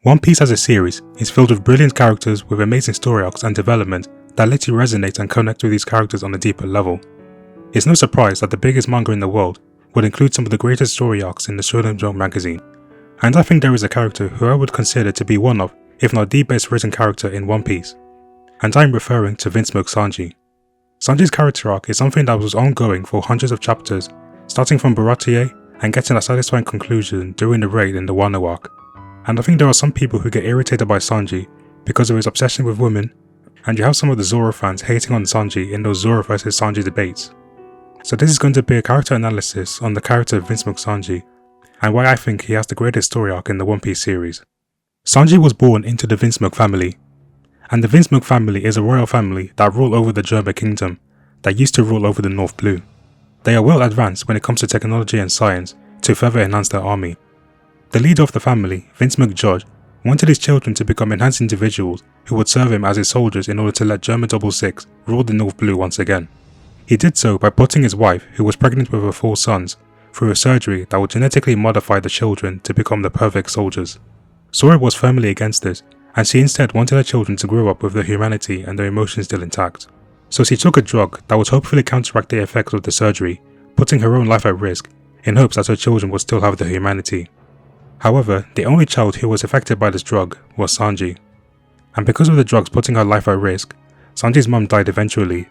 One Piece as a series is filled with brilliant characters with amazing story arcs and development that let you resonate and connect with these characters on a deeper level. It's no surprise that the biggest manga in the world would include some of the greatest story arcs in the Shonen Jump magazine, and I think there is a character who I would consider to be one of, if not the best written character in One Piece, and I'm referring to Vinsmoke Sanji. Sanji's character arc is something that was ongoing for hundreds of chapters, starting from Baratie and getting a satisfying conclusion during the raid in the Wano arc. And I think there are some people who get irritated by Sanji because of his obsession with women, and you have some of the Zoro fans hating on Sanji in those Zoro vs Sanji debates. So this is going to be a character analysis on the character of Vinsmoke Sanji, and why I think he has the greatest story arc in the One Piece series. Sanji was born into the Vinsmoke family, and the Vinsmoke family is a royal family that rule over the Germa kingdom that used to rule over the North Blue. They are well advanced when it comes to technology and science to further enhance their army. The leader of the family, Vinsmoke Judge, wanted his children to become enhanced individuals who would serve him as his soldiers in order to let Germa 66 rule the North Blue once again. He did so by putting his wife, who was pregnant with her 4 sons, through a surgery that would genetically modify the children to become the perfect soldiers. Zoro was firmly against this, and she instead wanted her children to grow up with their humanity and their emotions still intact. So she took a drug that would hopefully counteract the effects of the surgery, putting her own life at risk in hopes that her children would still have their humanity. However, the only child who was affected by this drug was Sanji. And because of the drugs putting her life at risk, Sanji's mum died eventually,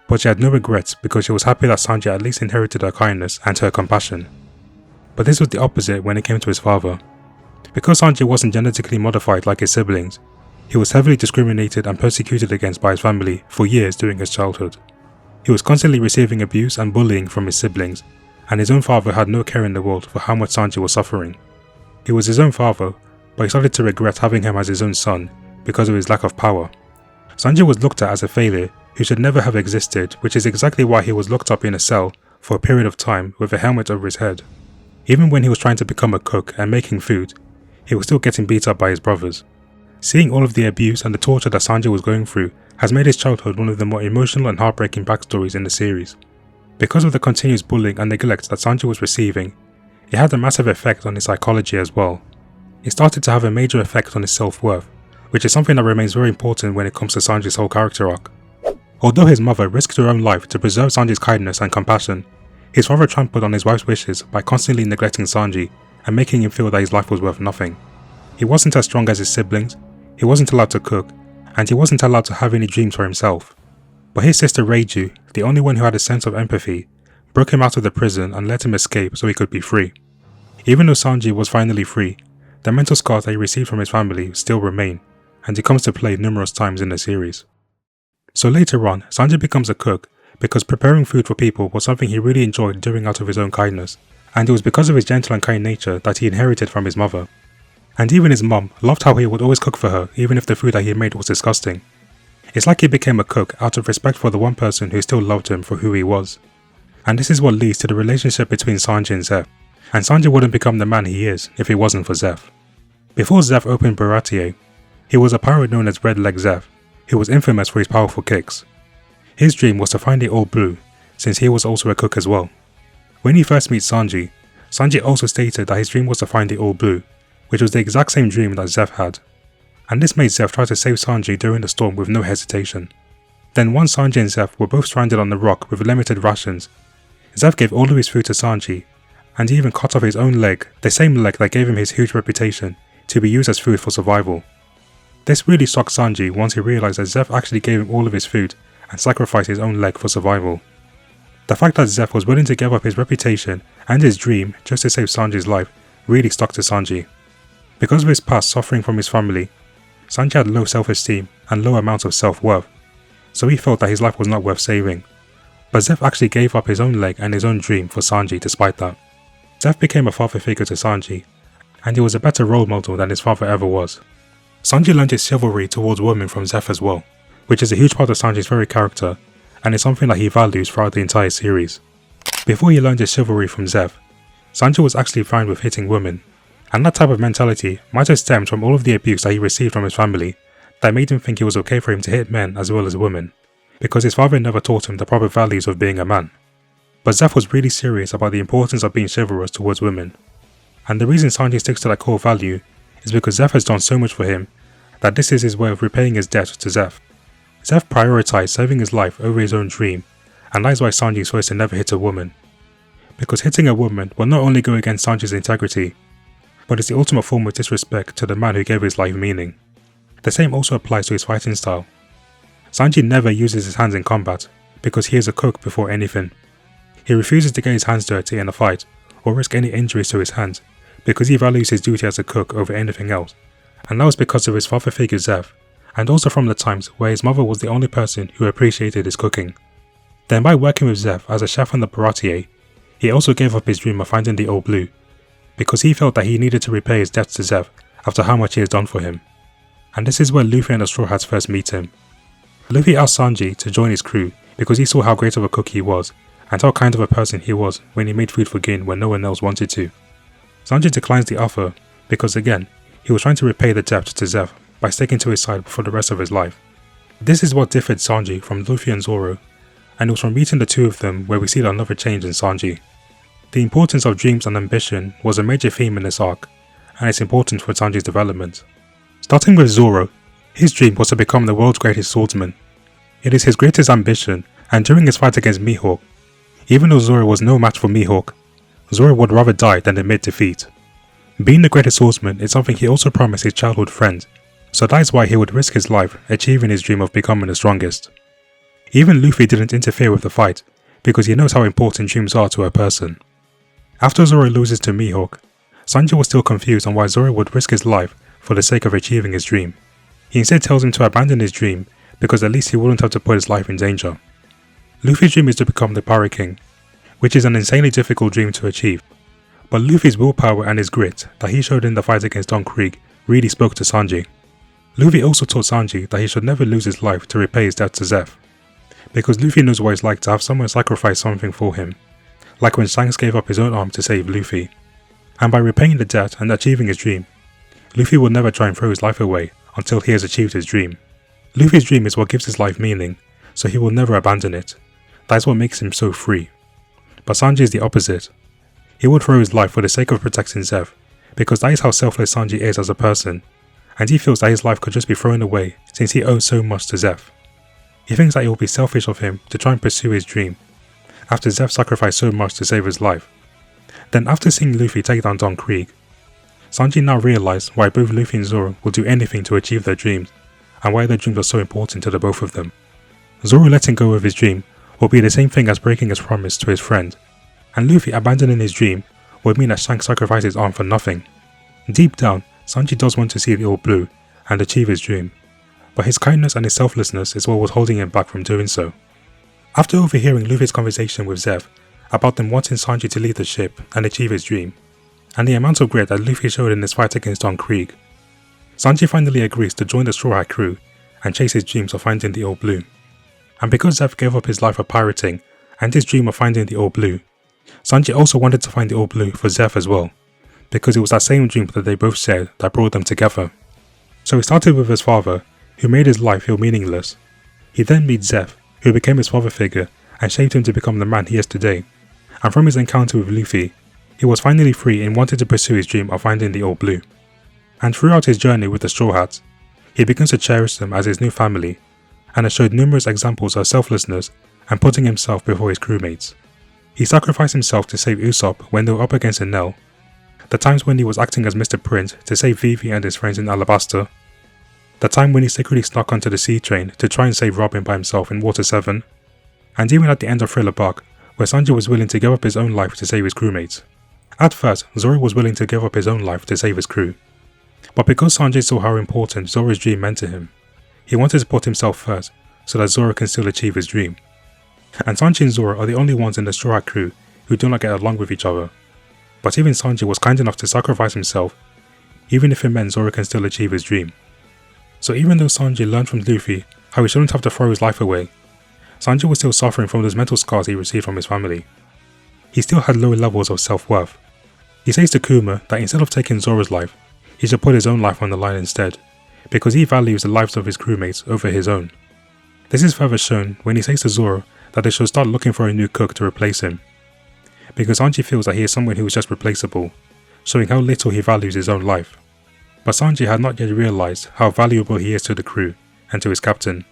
but she had no regrets because she was happy that Sanji at least inherited her kindness and her compassion. But this was the opposite when it came to his father. Because Sanji wasn't genetically modified like his siblings, he was heavily discriminated and persecuted against by his family for years during his childhood. He was constantly receiving abuse and bullying from his siblings, and his own father had no care in the world for how much Sanji was suffering. He was his own father, but he started to regret having him as his own son because of his lack of power. Sanji was looked at as a failure who should never have existed, which is exactly why he was locked up in a cell for a period of time with a helmet over his head. Even when he was trying to become a cook and making food, he was still getting beat up by his brothers. Seeing all of the abuse and the torture that Sanji was going through has made his childhood one of the more emotional and heartbreaking backstories in the series. Because of the continuous bullying and neglect that Sanji was receiving, it had a massive effect on his psychology as well. It started to have a major effect on his self-worth, which is something that remains very important when it comes to Sanji's whole character arc. Although his mother risked her own life to preserve Sanji's kindness and compassion, his father trampled on his wife's wishes by constantly neglecting Sanji and making him feel that his life was worth nothing. He wasn't as strong as his siblings, he wasn't allowed to cook, and he wasn't allowed to have any dreams for himself. But his sister Reiju, the only one who had a sense of empathy, broke him out of the prison and let him escape so he could be free. Even though Sanji was finally free, the mental scars that he received from his family still remain, and he comes to play numerous times in the series. So later on, Sanji becomes a cook because preparing food for people was something he really enjoyed doing out of his own kindness, and it was because of his gentle and kind nature that he inherited from his mother. And even his mum loved how he would always cook for her even if the food that he made was disgusting. It's like he became a cook out of respect for the one person who still loved him for who he was. And this is what leads to the relationship between Sanji and Zeph, and Sanji wouldn't become the man he is if it wasn't for Zeph. Before Zeph opened Baratie, he was a pirate known as Red Leg Zeph, who was infamous for his powerful kicks. His dream was to find the All Blue, since he was also a cook as well. When he first meets Sanji, Sanji also stated that his dream was to find the All Blue, which was the exact same dream that Zeph had. And this made Zeph try to save Sanji during the storm with no hesitation. Then once Sanji and Zeph were both stranded on the rock with limited rations, Zeph gave all of his food to Sanji, and he even cut off his own leg, the same leg that gave him his huge reputation, to be used as food for survival. This really shocked Sanji once he realized that Zeph actually gave him all of his food and sacrificed his own leg for survival. The fact that Zeph was willing to give up his reputation and his dream just to save Sanji's life really stuck to Sanji. Because of his past suffering from his family, Sanji had low self-esteem and low amounts of self-worth, so he felt that his life was not worth saving. But Zeph actually gave up his own leg and his own dream for Sanji despite that. Zeph became a father figure to Sanji, and he was a better role model than his father ever was. Sanji learned his chivalry towards women from Zeph as well, which is a huge part of Sanji's very character, and is something that he values throughout the entire series. Before he learned his chivalry from Zeph, Sanji was actually fine with hitting women, and that type of mentality might have stemmed from all of the abuse that he received from his family that made him think it was okay for him to hit men as well as women, because his father never taught him the proper values of being a man. But Zeph was really serious about the importance of being chivalrous towards women, and the reason Sanji sticks to that core value is because Zeph has done so much for him that this is his way of repaying his debt to Zeph. Zeph prioritized saving his life over his own dream, and that is why Sanji swears to never hit a woman. Because hitting a woman will not only go against Sanji's integrity, but is the ultimate form of disrespect to the man who gave his life meaning. The same also applies to his fighting style. Sanji never uses his hands in combat because he is a cook before anything. He refuses to get his hands dirty in a fight or risk any injuries to his hands because he values his duty as a cook over anything else, and that was because of his father figure Zeph, and also from the times where his mother was the only person who appreciated his cooking. Then by working with Zeph as a chef on the Baratie, he also gave up his dream of finding the Old Blue, because he felt that he needed to repay his debts to Zeph after how much he has done for him. And this is where Luffy and the Straw Hats first meet him. Luffy asked Sanji to join his crew because he saw how great of a cook he was and how kind of a person he was when he made food for Gin when no one else wanted to. Sanji declines the offer because again, he was trying to repay the debt to Zeph by sticking to his side for the rest of his life. This is what differed Sanji from Luffy and Zoro, and it was from meeting the two of them where we see another change in Sanji. The importance of dreams and ambition was a major theme in this arc, and it's important for Sanji's development. Starting with Zoro, his dream was to become the world's greatest swordsman. It is his greatest ambition, and during his fight against Mihawk, even though Zoro was no match for Mihawk, Zoro would rather die than admit defeat. Being the greatest swordsman is something he also promised his childhood friend, so that is why he would risk his life achieving his dream of becoming the strongest. Even Luffy didn't interfere with the fight, because he knows how important dreams are to a person. After Zoro loses to Mihawk, Sanji was still confused on why Zoro would risk his life for the sake of achieving his dream. He instead tells him to abandon his dream because at least he wouldn't have to put his life in danger. Luffy's dream is to become the Pirate King, which is an insanely difficult dream to achieve, but Luffy's willpower and his grit that he showed in the fight against Don Krieg really spoke to Sanji. Luffy also taught Sanji that he should never lose his life to repay his debt to Zeph, because Luffy knows what it's like to have someone sacrifice something for him, like when Shanks gave up his own arm to save Luffy. And by repaying the debt and achieving his dream, Luffy will never try and throw his life away until he has achieved his dream. Luffy's dream is what gives his life meaning, so he will never abandon it. That is what makes him so free. But Sanji is the opposite. He would throw his life for the sake of protecting Zeph, because that is how selfless Sanji is as a person, and he feels that his life could just be thrown away since he owes so much to Zeph. He thinks that it will be selfish of him to try and pursue his dream, after Zeph sacrificed so much to save his life. Then after seeing Luffy take down Don Krieg, Sanji now realized why both Luffy and Zoro will do anything to achieve their dreams, and why their dreams are so important to the both of them. Zoro letting go of his dream will be the same thing as breaking his promise to his friend, and Luffy abandoning his dream would mean that Shanks sacrificed his arm for nothing. Deep down, Sanji does want to see the Old Blue and achieve his dream, but his kindness and his selflessness is what was holding him back from doing so. After overhearing Luffy's conversation with Zeph about them wanting Sanji to leave the ship and achieve his dream, and the amount of grit that Luffy showed in his fight against Don Krieg, Sanji finally agrees to join the Straw Hat crew and chase his dreams of finding the Old Blue. And because Zeph gave up his life for pirating and his dream of finding the Old Blue, Sanji also wanted to find the Old Blue for Zeph as well, because it was that same dream that they both shared that brought them together. So he started with his father, who made his life feel meaningless. He then meets Zeph, who became his father figure and shaped him to become the man he is today. And from his encounter with Luffy, he was finally free and wanted to pursue his dream of finding the Old Blue. And throughout his journey with the Straw Hats, he begins to cherish them as his new family, and has showed numerous examples of selflessness and putting himself before his crewmates. He sacrificed himself to save Usopp when they were up against Enel, the times when he was acting as Mr. Prince to save Vivi and his friends in Alabasta, the time when he secretly snuck onto the sea train to try and save Robin by himself in Water 7, and even at the end of Thriller Bark, where Sanji was willing to give up his own life to save his crewmates. At first, Zoro was willing to give up his own life to save his crew, but because Sanji saw how important Zoro's dream meant to him, he wanted to put himself first so that Zoro can still achieve his dream. And Sanji and Zoro are the only ones in the Straw Hat crew who do not get along with each other, but even Sanji was kind enough to sacrifice himself, even if it meant Zoro can still achieve his dream. So even though Sanji learned from Luffy how he shouldn't have to throw his life away, Sanji was still suffering from those mental scars he received from his family. He still had low levels of self-worth. He says to Kuma that instead of taking Zoro's life, he should put his own life on the line instead, because he values the lives of his crewmates over his own. This is further shown when he says to Zoro that they should start looking for a new cook to replace him, because Sanji feels that he is someone who is just replaceable, showing how little he values his own life. but Sanji had not yet realized how valuable he is to the crew and to his captain,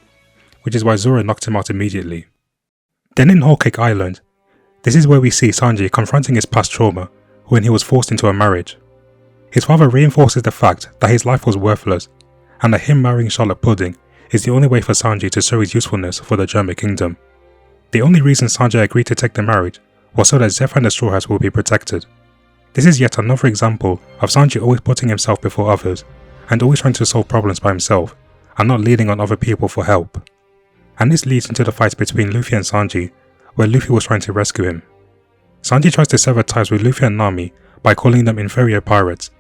which is why Zoro knocked him out immediately. Then in Whole Cake Island, this is where we see Sanji confronting his past trauma when he was forced into a marriage. His father reinforces the fact that his life was worthless and that him marrying Charlotte Pudding is the only way for Sanji to show his usefulness for the German kingdom. The only reason Sanji agreed to take the marriage was so that Zeph and the Straw Hats will be protected. This is yet another example of Sanji always putting himself before others and always trying to solve problems by himself and not leaning on other people for help. And this leads into the fight between Luffy and Sanji, where Luffy was trying to rescue him. Sanji tries to sever ties with Luffy and Nami by calling them inferior pirates,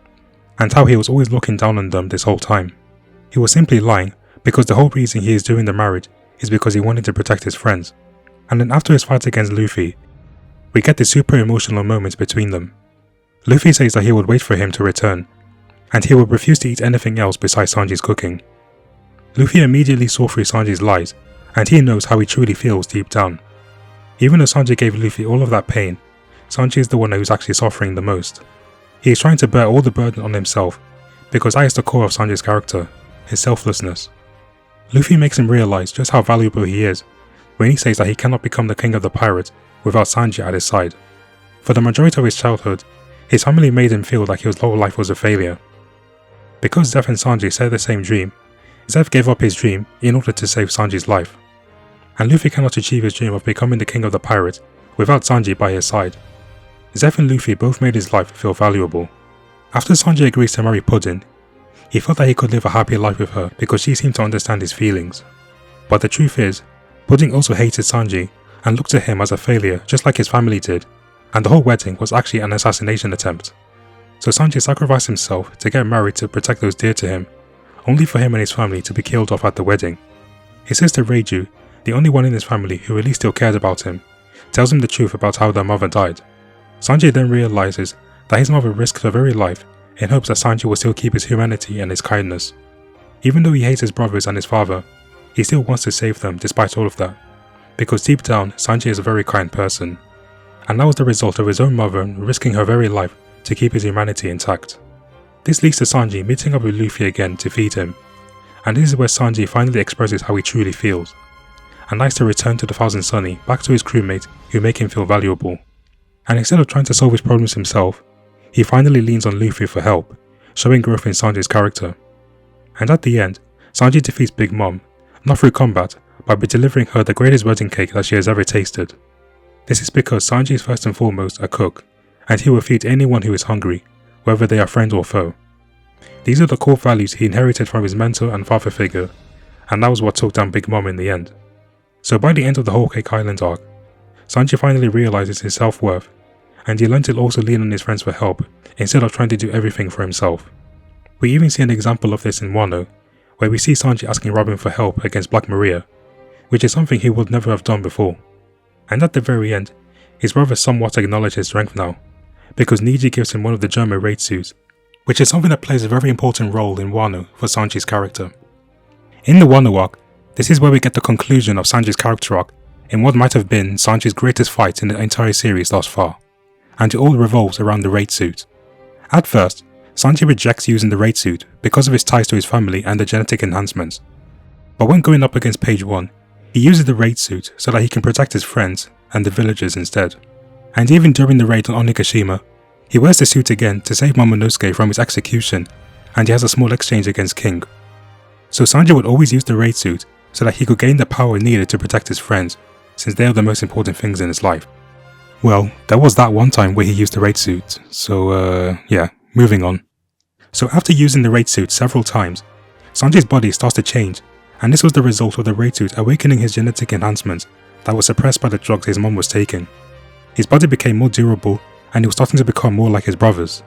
and how he was always looking down on them this whole time. He was simply lying because the whole reason he is doing the marriage is because he wanted to protect his friends. And then after his fight against Luffy, we get the super emotional moments between them. Luffy says that he would wait for him to return, and he would refuse to eat anything else besides Sanji's cooking. Luffy immediately saw through Sanji's lies, and he knows how he truly feels deep down. Even though Sanji gave Luffy all of that pain, Sanji is the one who's actually suffering the most. He is trying to bear all the burden on himself, because that is the core of Sanji's character, his selflessness. Luffy makes him realize just how valuable he is when he says that he cannot become the king of the pirates without Sanji at his side. For the majority of his childhood, his family made him feel like his whole life was a failure. Because Zeph and Sanji share the same dream, Zeph gave up his dream in order to save Sanji's life. And Luffy cannot achieve his dream of becoming the king of the pirates without Sanji by his side. Zeph and Luffy both made his life feel valuable. After Sanji agrees to marry Puddin', he felt that he could live a happy life with her because she seemed to understand his feelings. But the truth is, Puddin' also hated Sanji and looked at him as a failure just like his family did, and the whole wedding was actually an assassination attempt. So Sanji sacrificed himself to get married to protect those dear to him, only for him and his family to be killed off at the wedding. His sister Reiju, the only one in his family who really still cared about him, tells him the truth about how their mother died. Sanji then realizes that his mother risked her very life in hopes that Sanji will still keep his humanity and his kindness. Even though he hates his brothers and his father, he still wants to save them despite all of that, because deep down Sanji is a very kind person. And that was the result of his own mother risking her very life to keep his humanity intact. This leads to Sanji meeting up with Luffy again to feed him, and this is where Sanji finally expresses how he truly feels, and likes to return to the Thousand Sunny back to his crewmates who make him feel valuable. And instead of trying to solve his problems himself, he finally leans on Luffy for help, showing growth in Sanji's character. And at the end, Sanji defeats Big Mom, not through combat, but by delivering her the greatest wedding cake that she has ever tasted. This is because Sanji is first and foremost a cook, and he will feed anyone who is hungry, whether they are friend or foe. These are the core values he inherited from his mentor and father figure, and that was what took down Big Mom in the end. So by the end of the Whole Cake Island arc, Sanji finally realizes his self-worth, and he learned to also lean on his friends for help instead of trying to do everything for himself. We even see an example of this in Wano, where we see Sanji asking Robin for help against Black Maria, which is something he would never have done before. And at the very end, his brother somewhat acknowledges his strength now, because Niji gives him one of the German raid suits, which is something that plays a very important role in Wano for Sanji's character. In the Wano arc, this is where we get the conclusion of Sanji's character arc in what might have been Sanji's greatest fight in the entire series thus far, and it all revolves around the raid suit. At first, Sanji rejects using the raid suit because of his ties to his family and the genetic enhancements, but when going up against Page 1, he uses the raid suit so that he can protect his friends and the villagers instead. And even during the raid on Onigashima, he wears the suit again to save Momonosuke from his execution, and he has a small exchange against King. So Sanji would always use the raid suit so that he could gain the power needed to protect his friends, since they are the most important things in his life. Well, there was that one time where he used the raid suit, so yeah, moving on. So after using the raid suit several times, Sanji's body starts to change, and this was the result of the raid suit awakening his genetic enhancements that was suppressed by the drugs his mom was taking. His body became more durable, and he was starting to become more like his brothers.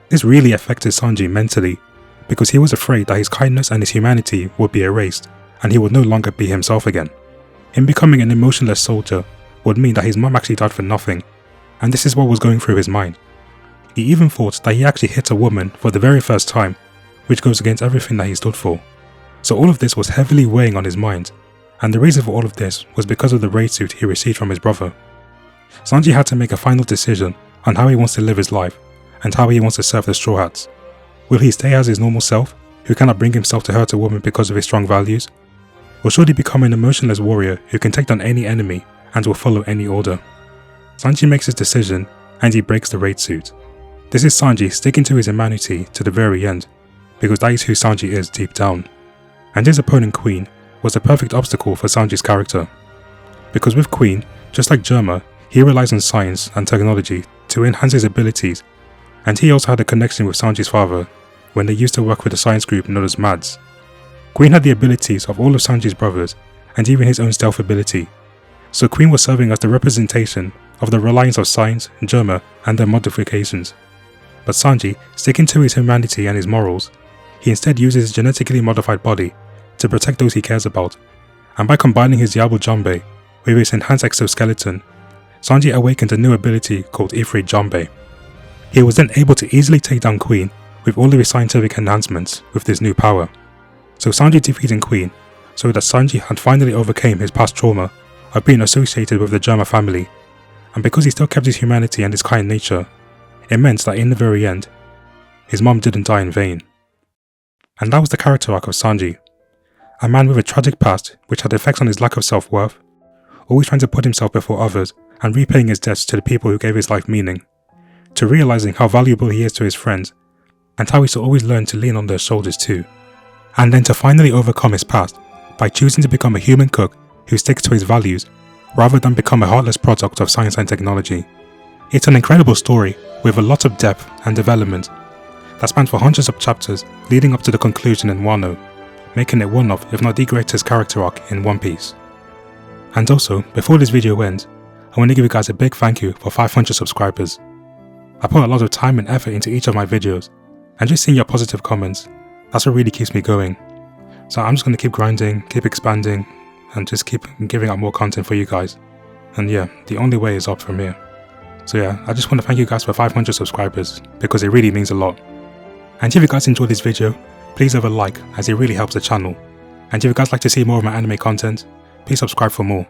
This really affected Sanji mentally, because he was afraid that his kindness and his humanity would be erased, and he would no longer be himself again. Him becoming an emotionless soldier would mean that his mom actually died for nothing, and this is what was going through his mind. He even thought that he actually hit a woman for the very first time, which goes against everything that he stood for. So all of this was heavily weighing on his mind, and the reason for all of this was because of the raid suit he received from his brother. Sanji had to make a final decision on how he wants to live his life, and how he wants to serve the Straw Hats. Will he stay as his normal self, who cannot bring himself to hurt a woman because of his strong values? Or should he become an emotionless warrior who can take down any enemy and will follow any order? Sanji makes his decision and he breaks the raid suit. This is Sanji sticking to his humanity to the very end, because that is who Sanji is deep down. And his opponent Queen was a perfect obstacle for Sanji's character. Because with Queen, just like Germa, he relies on science and technology to enhance his abilities, and he also had a connection with Sanji's father when they used to work with a science group known as MADS. Queen had the abilities of all of Sanji's brothers and even his own stealth ability, so Queen was serving as the representation of the reliance of science, Germa, and their modifications. But Sanji, sticking to his humanity and his morals, he instead uses his genetically modified body to protect those he cares about, and by combining his Yabo Jambe with his enhanced exoskeleton, Sanji awakened a new ability called Ifrit Jambe. He was then able to easily take down Queen with all of his scientific enhancements with this new power. So Sanji defeating Queen so that Sanji had finally overcame his past trauma of being associated with the Germa family, and because he still kept his humanity and his kind nature, it meant that in the very end, his mom didn't die in vain. And that was the character arc of Sanji, a man with a tragic past which had effects on his lack of self-worth, always trying to put himself before others and repaying his debts to the people who gave his life meaning, to realizing how valuable he is to his friends and how he should always learn to lean on their shoulders too, and then to finally overcome his past by choosing to become a human cook who sticks to his values rather than become a heartless product of science and technology. It's an incredible story with a lot of depth and development that spans for hundreds of chapters leading up to the conclusion in Wano, making it one of, if not the greatest character arc in One Piece. And also, before this video ends, I want to give you guys a big thank you for 500 subscribers. I put a lot of time and effort into each of my videos, and just seeing your positive comments, that's what really keeps me going. So I'm just going to keep grinding, keep expanding, and just keep giving out more content for you guys. And yeah, the only way is up from here. So yeah, I just want to thank you guys for 500 subscribers, because it really means a lot. And if you guys enjoyed this video, please leave a like, as it really helps the channel. And if you guys like to see more of my anime content, please subscribe for more.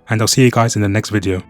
And I'll see you guys in the next video.